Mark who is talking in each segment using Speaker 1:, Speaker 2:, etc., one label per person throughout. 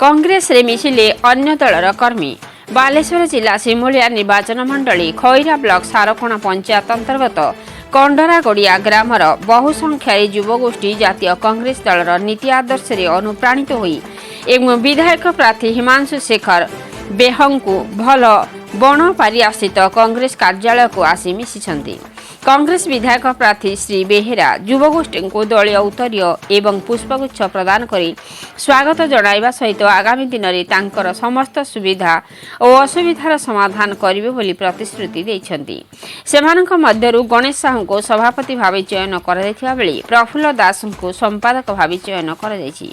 Speaker 1: कांग्रेस रे मिशिले अन्य दलर कर्मी बालेश्वर जिला सिमुलिया निर्वाचन मंडली खैरा ब्लॉक सारकोणा पंचायत अंतर्गत कंडरागोड़िया ग्रामर बहु संख्यार युवगोष्ठी जातीय कांग्रेस दलर नीति आदर्श अनुप्राणित होई एवं विधायक प्रार्थी हिमांशु शेखर बेहंकु भल बणपारिया स्थित कांग्रेस कार्यालय को आसी मिशिछंती। कांग्रेस विधायक प्रार्थी श्री बेहेरा युवगोष्ठी को दलीय उत्तरीय एवं पुष्पगुच्छ प्रदान करी स्वागत जणाइबा सहित आगामी दिन में तांकर समस्त सुविधा और असुविधार समाधान करिवे बोली प्रतिश्रुति दैछंती। सेमानक मध्यरु गणेश साहू को सभापति भावे चयन कराଯାଇଥିବା बेले प्रफुल्ल दास को संपादक भावे चयन कराଯାଇଛି।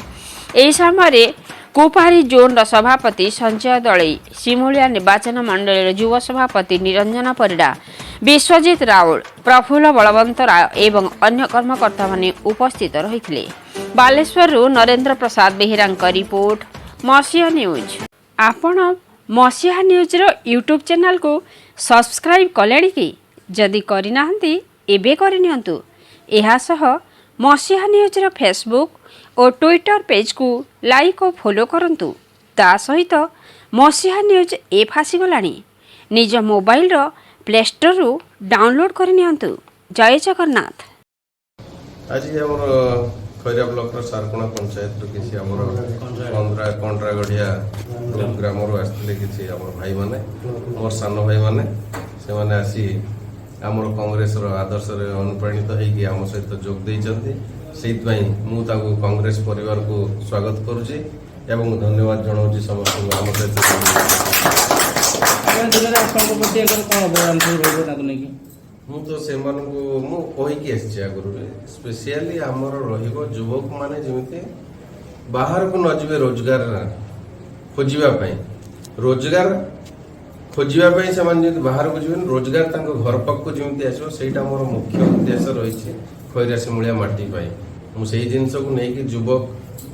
Speaker 1: एही समय कुपारी जोन सभापति संजय दलई सिमुलिया निर्वाचन मंडल युव सभापति निरंजन परिडा विश्वजित राउल प्रफुल्ल बलवंत राय एवं अन्य कर्मकर्ता माने उपस्थित रही। बालेश्वर नरेंद्र प्रसाद बेहेरा रिपोर्ट मसीहा न्यूज। आपण मसीहा न्यूज रो यूट्यूब चैनल को सब्सक्राइब कलेनी कि जदि करना एबे करनियंतु। एहा सह मसीहा न्यूज रो फेसबुक और ट्विटर पेज को लाइक और फॉलो करंतु। ता सहित मसीहा न्यूज एप आसीगलानी निज मोबाइल रो प्ले स्टोर रु डाउनलोड करनियंतु। जय जगन्नाथ।
Speaker 2: आज हमर खैरा ब्लॉक रो सारकोणा पंचायत रो किसी हमर कंडरागढ़िया ग्राम रो आस्थिले किसी हमर भाई माने मोर सान भाई माने से माने आसी हमर कांग्रेस रो आदर्श रे अनुप्राणित होई कि हम सहित जोग दैछंती। सेइतपई मु ताको कांग्रेस परिवार को स्वागत करूची एवं धन्यवाद जणाउची समस्त हम सहित मु तो से मान को मु कहि कि आछि आगुरु स्पेशली हमर रहिबो युवक माने जेमिते बाहर को न जिवे रोजगार खोजिबा पई रोजगार खोजिबा पई से मान जे बाहर को जिवे रोजगार तांको घर पक को जेमिते आसो सेटा मोर मुख्य उद्देश्य रहिछि खैरा सिमुलिया माटी पाई मु सेही जिंस को नै कि युवक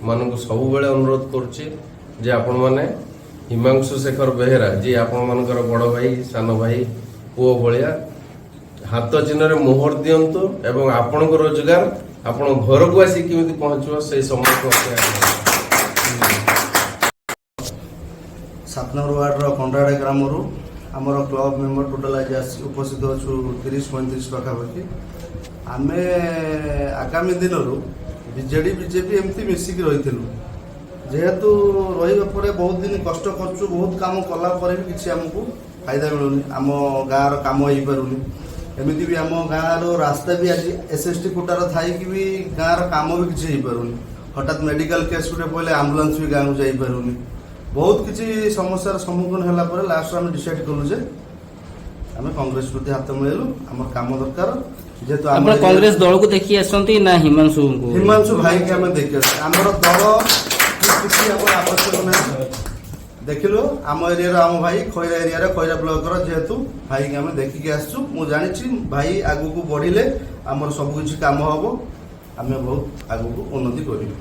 Speaker 2: मान को सब बेले अनुरोध करूछि जे आपण माने हिमांशु शेखर बेहेरा जी आपण मानकर बड़ भाई सान भाई पुओ भलिया हाथ चिन्ह रे मोहर दियंतु एवं आपण को रोजगार आपण घर को आसी किमिति पहुंचो से समय को
Speaker 3: 7 नंबर वार्ड रो कंडाड़ा ग्राम रो हमर क्लब मेंबर टोटल आज उपस्थित अछु 30-35 पाखापाखि आमे आगामी दिन बीजेडी बीजेपी एमती मिसिक रही जेहेतु रही बहुत दिन कष्ट कर बहुत काम कला भी किसी आमको फायदा मिलूनी आम गाँव काम हो पारूनी एमती भी आम गाँव रास्ता भी आज एसएसटी कोटार थी भी गाँव काम भी किसी हो पारूनी हठात मेडिकल केस गुटे पड़े आम्बुलांस भी गाँव को जापारूनी बहुत किसी समस्यार सम्मुखीन होगा लास्ट आम डिसाइड कलु जे आम कांग्रेस प्रति हाथ मिलू आम काम दरकार जेहेतु
Speaker 4: कांग्रेस दल को देखी आसती ना हिमांशु
Speaker 3: भाई के आम देखी आमर दल किसी आवश्यक ना देखिलु आम एरिया आम भाई खैरा एरिया खैरा ब्लॉक जेहेतु भाई के आम देखिकी आसु मु जानी भाई आगु को बढ़िले आमर सब किछि काम हम बहुत आगु को उन्नति करिबु।